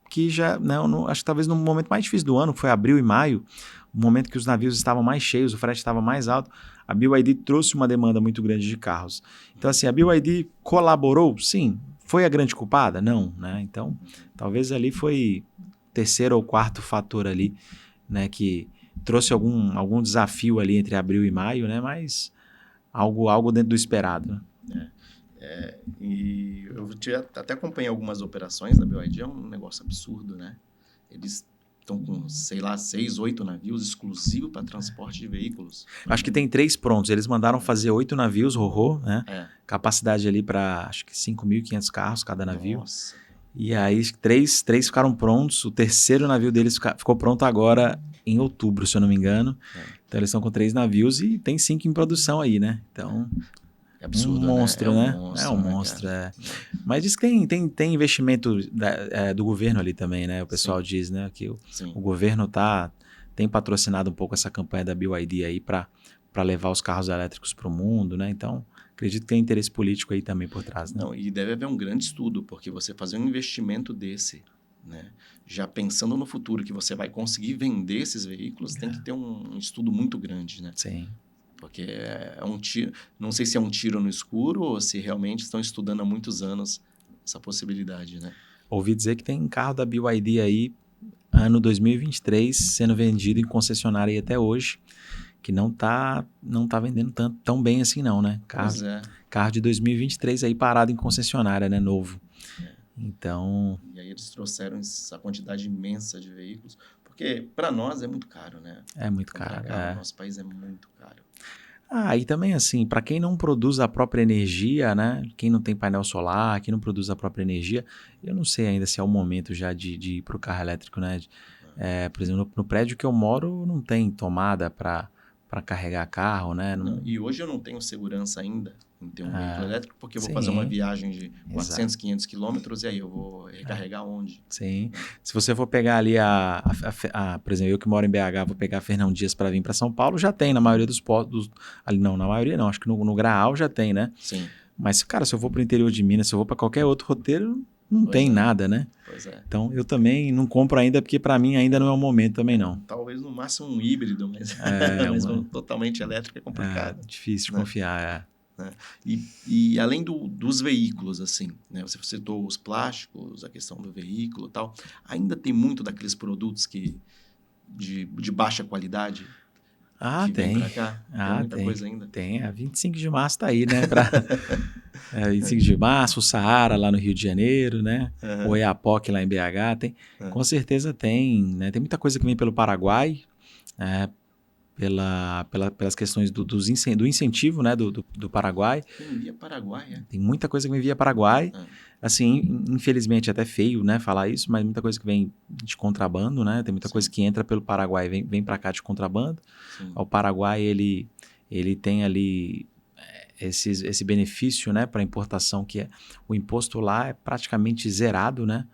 que já, não, acho que talvez no momento mais difícil do ano, que foi abril e maio, o momento que os navios estavam mais cheios, o frete estava mais alto, a BYD trouxe uma demanda muito grande de carros. Então, assim, a BYD colaborou? Sim. Foi a grande culpada? Não, né? Então, talvez ali foi o terceiro ou quarto fator ali, né, que trouxe algum desafio ali entre abril e maio, né? Mas algo dentro do esperado, né? E eu até acompanhei algumas operações da BYD, é um negócio absurdo, né? Eles estão com, sei lá, 6, 8 navios exclusivos para transporte de veículos. Acho que tem 3 prontos. Eles mandaram fazer 8 navios, Rorô, né? Capacidade ali para, acho que 5.500 carros cada navio. Nossa. E aí, 3 ficaram prontos. O terceiro navio deles ficou pronto agora em outubro, se eu não me engano. Então, eles estão com 3 navios e tem 5 em produção aí, né? Então... É absurdo, um monstro, né? É um monstro, Mas diz que tem investimento do governo ali também, né? O pessoal diz, né? Que o governo tem patrocinado um pouco essa campanha da BYD aí para levar os carros elétricos para o mundo, né? Então, acredito que tem interesse político aí também por trás, né? Não, e deve haver um grande estudo, porque você fazer um investimento desse, né? Já pensando no futuro que você vai conseguir vender esses veículos, tem que ter um estudo muito grande, né? Sim. Porque é um tiro, não sei se é um tiro no escuro ou se realmente estão estudando há muitos anos essa possibilidade, né? Ouvi dizer que tem carro da BYD aí, ano 2023, sendo vendido em concessionária aí até hoje, que não tá vendendo tão bem assim não, né? Carro de 2023 aí parado em concessionária, né? Novo. Então... E aí eles trouxeram essa quantidade imensa de veículos, porque para nós é muito caro, né? É muito caro. No nosso país é muito caro. E também assim, para quem não produz a própria energia, né? Quem não tem painel solar, quem não produz a própria energia, eu não sei ainda se é o momento já de ir para o carro elétrico, né? Por exemplo, no prédio que eu moro não tem tomada para carregar carro, né? Não, e hoje eu não tenho segurança ainda em ter um veículo elétrico, porque eu vou fazer uma viagem de 400, 500 quilômetros e aí eu vou recarregar onde? Sim. Se você for pegar ali por exemplo, eu que moro em BH, vou pegar Fernão Dias para vir para São Paulo, já tem na maioria dos postos, ali não, na maioria não, acho que no Graal já tem, né? Sim. Mas, cara, se eu vou para o interior de Minas, se eu vou para qualquer outro roteiro, não tem nada, né? Pois é. Então, eu também não compro ainda, porque para mim ainda não é o momento também, não. Talvez no máximo um híbrido, mas, mas totalmente elétrico é complicado. Difícil de confiar, né? E além dos veículos, assim, né? Você citou os plásticos, a questão do veículo e tal, ainda tem muito daqueles produtos de baixa qualidade que tem. Vem pra cá? Tem muita coisa ainda. Tem, a 25 de março tá aí, né? 25 de março, o Saara lá no Rio de Janeiro, né? O Oiapoque lá em BH, tem. Com certeza tem, né? Tem muita coisa que vem pelo Paraguai, pelas questões do incentivo, né, do Paraguai. Vem via Paraguai, Tem muita coisa que vem via Paraguai. Assim, infelizmente, até feio, né, falar isso, mas muita coisa que vem de contrabando, né? Tem muita coisa que entra pelo Paraguai e vem para cá de contrabando. O Paraguai, ele tem ali esse benefício, né, para importação, que o imposto lá é praticamente zerado, né?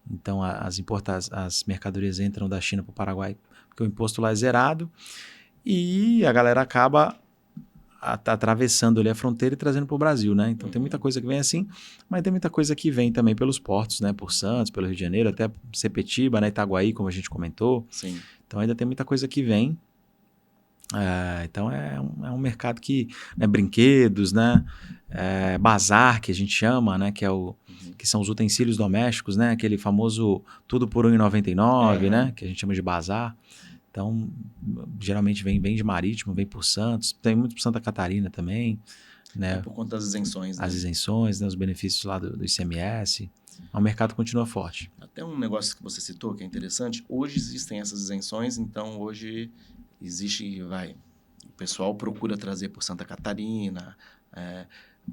Então, as mercadorias entram da China para o Paraguai porque o imposto lá é zerado. E a galera acaba atravessando ali a fronteira e trazendo para o Brasil, né? Então tem muita coisa que vem assim, mas tem muita coisa que vem também pelos portos, né? Por Santos, pelo Rio de Janeiro, até Sepetiba, né? Itaguaí, como a gente comentou. Sim. Então ainda tem muita coisa que vem. Então é um mercado que, né, brinquedos, né? Bazar, que a gente chama, né? Que são os utensílios domésticos, né? Aquele famoso tudo por R$1,99, né? Que a gente chama de bazar. Então, geralmente vem de Marítimo, vem por Santos, tem muito por Santa Catarina também, né? Por conta das isenções, né? As isenções, né? Os benefícios lá do ICMS. O mercado continua forte. Até um negócio que você citou que é interessante, hoje existem essas isenções, então hoje existe, o pessoal procura trazer por Santa Catarina,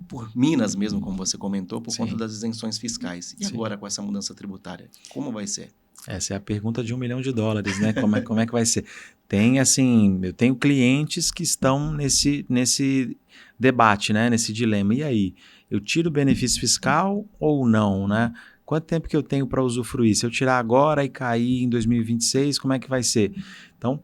por Minas mesmo, como você comentou, por conta das isenções fiscais. E agora com essa mudança tributária, como vai ser? Essa é a pergunta de $1 milhão, né? Como é que vai ser? Tem, assim, eu tenho clientes que estão nesse debate, né? Nesse dilema. E aí, eu tiro o benefício fiscal ou não, né? Quanto tempo que eu tenho para usufruir? Se eu tirar agora e cair em 2026, como é que vai ser? Então,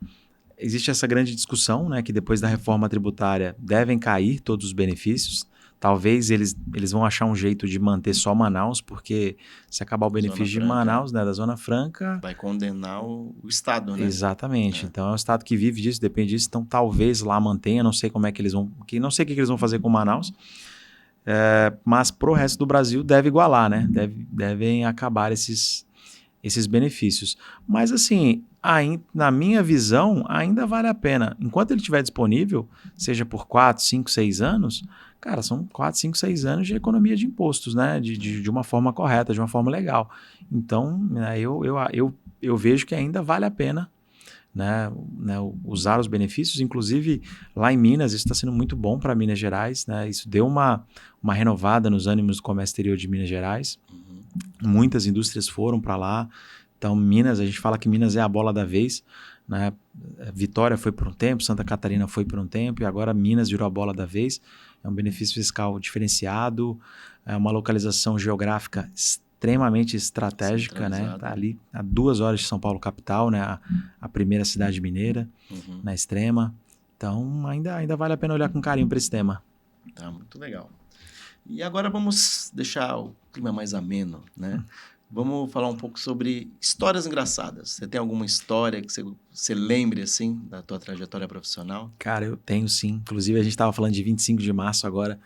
existe essa grande discussão, né? Que depois da reforma tributária devem cair todos os benefícios. Talvez eles vão achar um jeito de manter só Manaus, porque se acabar o benefício de Manaus, né, da Zona Franca... vai condenar o Estado, né? Exatamente. Então é um Estado que vive disso, depende disso. Então talvez lá mantenha, não sei como é que eles vão... não sei o que eles vão fazer com Manaus, mas pro resto do Brasil deve igualar, né? Devem acabar esses benefícios. Mas assim, na minha visão, ainda vale a pena. Enquanto ele estiver disponível, seja por 4, 5, 6 anos... Cara, são 4, 5, 6 anos de economia de impostos, né? De uma forma correta, de uma forma legal. Então, né, eu vejo que ainda vale a pena, né, usar os benefícios. Inclusive, lá em Minas, isso está sendo muito bom para Minas Gerais, né? Isso deu uma renovada nos ânimos do comércio exterior de Minas Gerais. Muitas indústrias foram para lá. Então, Minas, a gente fala que Minas é a bola da vez, né? Vitória foi por um tempo, Santa Catarina foi por um tempo, e agora Minas virou a bola da vez. É um benefício fiscal diferenciado, é uma localização geográfica extremamente estratégica, né? Tá ali a 2 horas de São Paulo capital, né? A primeira cidade mineira, na extrema. Então, ainda vale a pena olhar com carinho para esse tema. Tá, muito legal. E agora vamos deixar o clima mais ameno, né? Vamos falar um pouco sobre histórias engraçadas. Você tem alguma história que você lembre, assim, da tua trajetória profissional? Cara, eu tenho sim. Inclusive, a gente estava falando de 25 de março agora.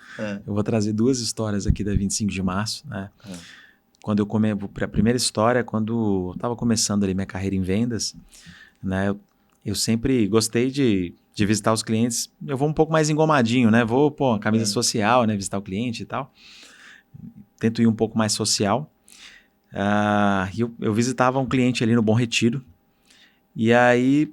Eu vou trazer 2 histórias aqui da 25 de março, né? Quando a primeira história, quando eu estava começando ali minha carreira em vendas, né? Eu sempre gostei de visitar os clientes. Eu vou um pouco mais engomadinho, né? Vou, camisa social, né? Visitar o cliente e tal. Tento ir um pouco mais social. Eu visitava um cliente ali no Bom Retiro, e aí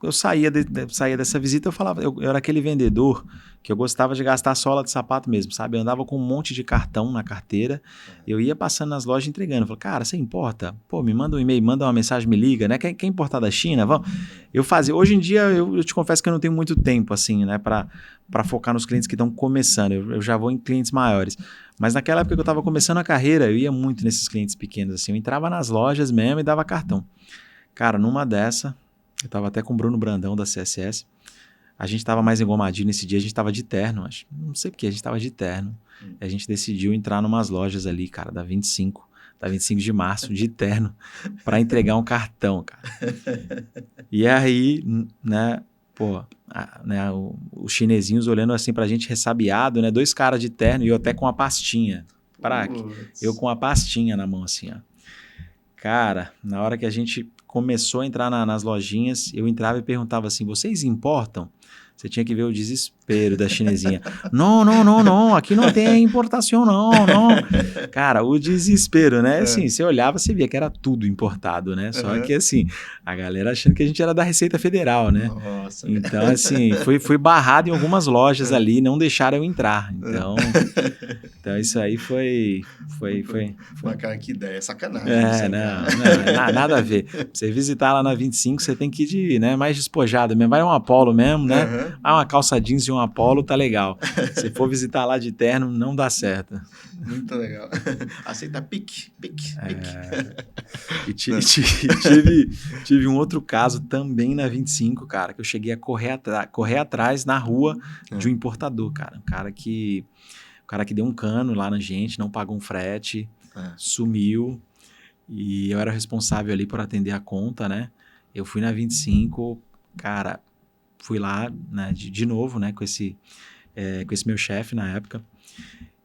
eu saía dessa visita, eu falava, eu era aquele vendedor que eu gostava de gastar a sola de sapato mesmo, sabe? Eu andava com um monte de cartão na carteira, eu ia passando nas lojas entregando, eu falava, cara, você importa? Pô, me manda um e-mail, manda uma mensagem, me liga, né? Quer importar da China? Vamos. Eu fazia, hoje em dia eu te confesso que eu não tenho muito tempo assim, né? Para focar nos clientes que estão começando, eu já vou em clientes maiores. Mas naquela época que eu estava começando a carreira, eu ia muito nesses clientes pequenos, assim, eu entrava nas lojas mesmo e dava cartão. Cara, numa dessa, eu estava até com o Bruno Brandão da CSS, a gente estava mais engomadinho nesse dia, a gente estava de terno, não sei porque, a gente estava de terno. A gente decidiu entrar numas lojas ali, cara, da 25 de março, de terno, para entregar um cartão, cara. E aí, né, os chinesinhos olhando assim pra gente ressabiado, né? 2 caras de terno e eu até com uma pastinha. Eu com a pastinha na mão, assim, ó. Cara, na hora que a gente começou a entrar nas lojinhas, eu entrava e perguntava assim, vocês importam? Você tinha que ver o desespero da chinesinha. Não, aqui não tem importação, não. Cara, o desespero, né? Assim, você olhava, você via que era tudo importado, né? Só que, assim, a galera achando que a gente era da Receita Federal, né? Nossa. Então, assim, fui barrado em algumas lojas ali, não deixaram eu entrar. Então, Então isso aí foi. Mas, cara, que ideia, sacanagem. Nada a ver. Pra você visitar lá na 25, você tem que ir mais despojado mesmo. Vai um Apollo mesmo, né? Uhum. Uma calça jeans e um Apollo tá legal. Se for visitar lá de terno, não dá certo. Muito legal. Aceita pique. E tive um outro caso também na 25, cara, que eu cheguei a correr atrás na rua de um importador, cara. O cara que deu um cano lá na gente, não pagou um frete, sumiu, e eu era responsável ali por atender a conta, né? Eu fui na 25, cara, fui lá, né, de novo, né, com esse meu chefe na época,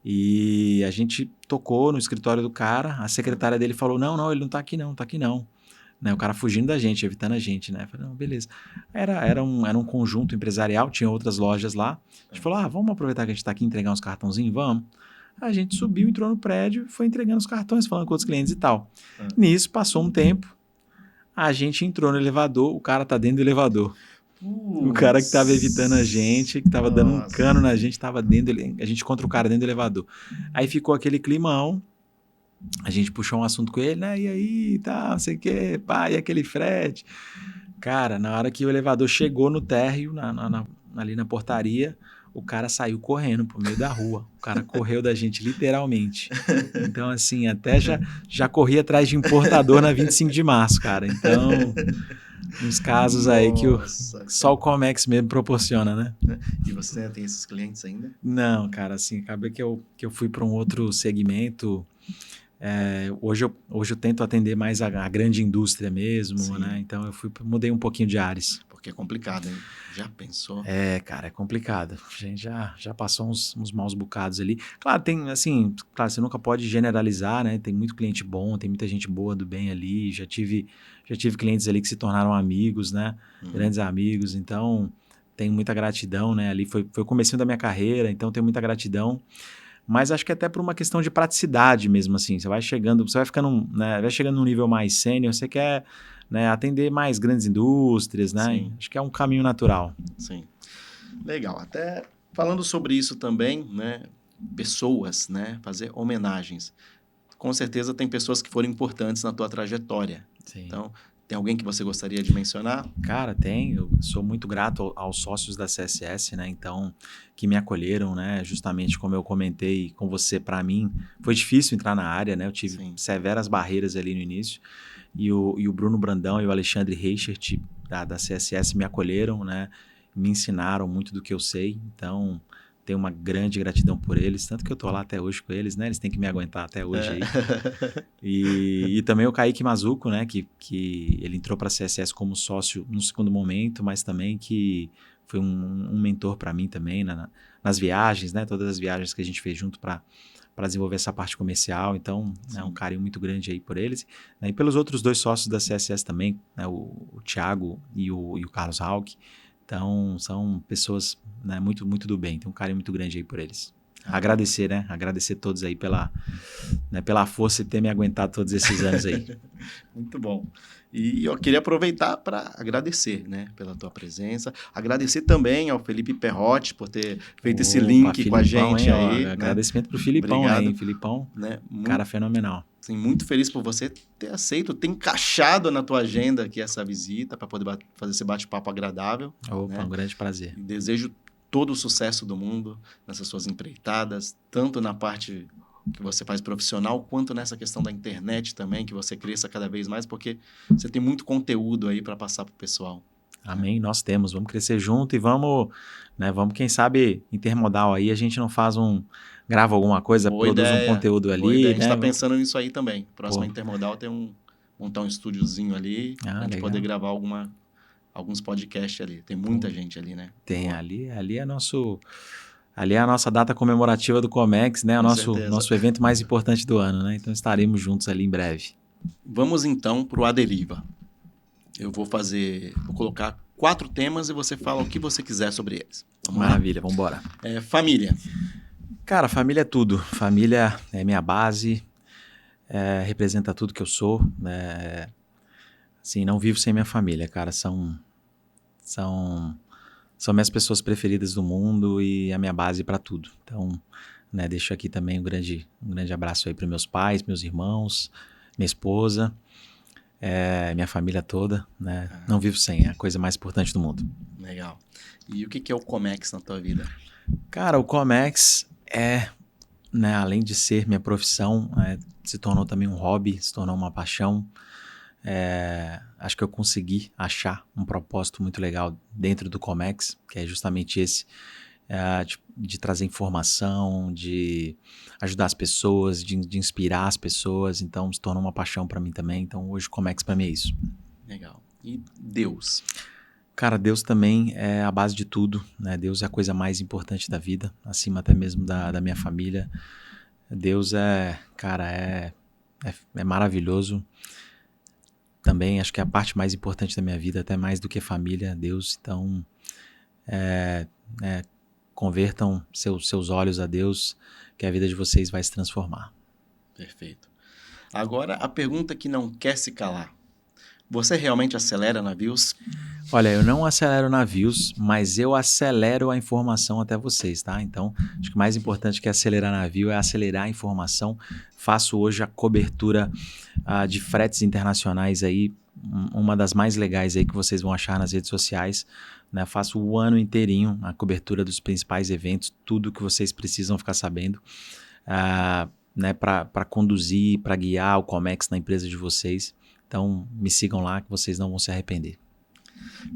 e a gente tocou no escritório do cara, a secretária dele falou, não, ele não tá aqui não. Né, o cara fugindo da gente, evitando a gente, né? Eu falei, não, beleza. Era um conjunto empresarial, tinha outras lojas lá. A gente falou, vamos aproveitar que a gente tá aqui e entregar uns cartãozinhos? Vamos. A gente subiu, entrou no prédio e foi entregando os cartões, falando com outros clientes e tal. Nisso, passou um tempo, a gente entrou no elevador, o cara tá dentro do elevador. O cara que tava evitando a gente, que tava dando um cano na gente, tava dentro, a gente contra o cara dentro do elevador. Aí ficou aquele climão. A gente puxou um assunto com ele, né? E aí, tá, não sei o quê, pá, e aquele frete. Cara, na hora que o elevador chegou no térreo, ali na portaria, o cara saiu correndo pro meio da rua. O cara correu da gente, literalmente. Então, assim, até já corri atrás de importador na 25 de março, cara. Então, uns casos aí que só o Comex mesmo proporciona, né? E você tem esses clientes ainda? Não, cara, assim, acabei que eu fui para um outro segmento. Hoje eu tento atender mais a grande indústria mesmo, né? Então eu mudei um pouquinho de áreas. Porque é complicado, hein? Já pensou? Cara, é complicado. A gente já passou uns maus bocados ali. Claro, claro, você nunca pode generalizar, né? Tem muito cliente bom, tem muita gente boa do bem ali. Já tive clientes ali que se tornaram amigos, né? Grandes amigos. Então, tenho muita gratidão, né? Ali foi o comecinho da minha carreira, então tenho muita gratidão. Mas acho que até por uma questão de praticidade mesmo, assim. Você vai ficando, né, vai chegando num nível mais sênior, você quer, né, atender mais grandes indústrias, né? Sim. Acho que é um caminho natural. Sim. Legal. Até falando sobre isso também, né? Pessoas, né? Fazer homenagens. Com certeza tem pessoas que foram importantes na tua trajetória. Sim. Então, tem alguém que você gostaria de mencionar? Cara, tem. Eu sou muito grato aos sócios da CSS, né? Então, que me acolheram, né? Justamente como eu comentei com você, para mim, foi difícil entrar na área, né? Eu tive severas barreiras ali no início. E o Bruno Brandão e o Alexandre Reichert, da CSS, me acolheram, né? Me ensinaram muito do que eu sei. Então, tenho uma grande gratidão por eles, tanto que eu tô lá até hoje com eles, né? Eles têm que me aguentar até hoje aí. E também o Kaique Mazuco, né? Que ele entrou para a CSS como sócio num segundo momento, mas também que foi um mentor para mim também nas viagens, né? Todas as viagens que a gente fez junto para desenvolver essa parte comercial. Então, é um carinho muito grande aí por eles. Né? E pelos outros dois sócios da CSS também, né? O Thiago e o Carlos Hauck. Então, são pessoas, né, muito, muito do bem. Tem um carinho muito grande aí por eles. Agradecer, né? Agradecer todos aí pela força de ter me aguentado todos esses anos aí. Muito bom. E eu queria aproveitar para agradecer, né? Pela tua presença. Agradecer também ao Felipe Perrotti por ter feito esse link Filipão, com a gente aí. Né? Agradecimento pro Filipão. Obrigado. Aí. Filipão, né? Cara fenomenal. Sim, muito feliz por você ter aceito, ter encaixado na tua agenda aqui essa visita para poder fazer esse bate-papo agradável. Opa, né? Um grande prazer. E desejo todo o sucesso do mundo nessas suas empreitadas, tanto na parte que você faz profissional, quanto nessa questão da internet também, que você cresça cada vez mais, porque você tem muito conteúdo aí para passar para o pessoal. Amém, nós temos. Vamos crescer junto e vamos, quem sabe, intermodal aí, a gente não faz grava alguma coisa, produz um conteúdo ali. A gente está pensando nisso aí também. Próxima intermodal tem montar um estúdiozinho ali, a gente poder gravar alguns podcasts ali. Tem muita gente ali, né? Tem, ali é nosso... Ali é a nossa data comemorativa do Comex, né? O nosso evento mais importante do ano, né? Então estaremos juntos ali em breve. Vamos então para o A Deriva. Eu vou colocar 4 temas e você fala o que você quiser sobre eles. Maravilha, vamos embora. Família. Cara, família é tudo. Família é minha base, representa tudo que eu sou. Assim, não vivo sem minha família, cara. São minhas pessoas preferidas do mundo e a minha base para tudo. Então, né? Deixo aqui também um grande abraço aí para meus pais, meus irmãos, minha esposa, minha família toda, né? Não vivo sem, é a coisa mais importante do mundo. Legal. E o que é o Comex na tua vida? Cara, o Comex né, além de ser minha profissão, se tornou também um hobby, se tornou uma paixão. Acho que eu consegui achar um propósito muito legal dentro do Comex, que é justamente esse, de trazer informação, de ajudar as pessoas, de inspirar as pessoas. Então, se tornou uma paixão para mim também. Então, hoje o Comex para mim é isso. Legal. E Deus? Cara, Deus também é a base de tudo, né? Deus é a coisa mais importante da vida, acima até mesmo da minha família. Deus é maravilhoso. Também acho que é a parte mais importante da minha vida, até mais do que família, Deus. Então, convertam seus olhos a Deus, que a vida de vocês vai se transformar. Perfeito. Agora, a pergunta que não quer se calar. Você realmente acelera navios? Olha, eu não acelero navios, mas eu acelero a informação até vocês, tá? Então, acho que o mais importante que acelerar navio é acelerar a informação. Faço hoje a cobertura de fretes internacionais aí, uma das mais legais aí que vocês vão achar nas redes sociais, né? Faço o ano inteirinho a cobertura dos principais eventos, tudo que vocês precisam ficar sabendo, né? Para conduzir, para guiar o Comex na empresa de vocês. Então, me sigam lá que vocês não vão se arrepender.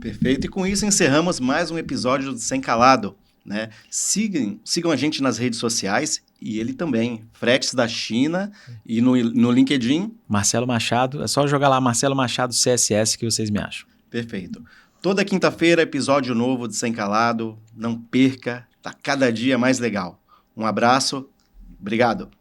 Perfeito. E com isso encerramos mais um episódio do Sem Calado, né? Sigam a gente nas redes sociais e ele também, Fretes da China e no LinkedIn. Marcelo Machado, é só jogar lá Marcelo Machado CSS que vocês me acham. Perfeito. Toda quinta-feira, episódio novo de Sem Calado. Não perca, tá cada dia mais legal. Um abraço, obrigado.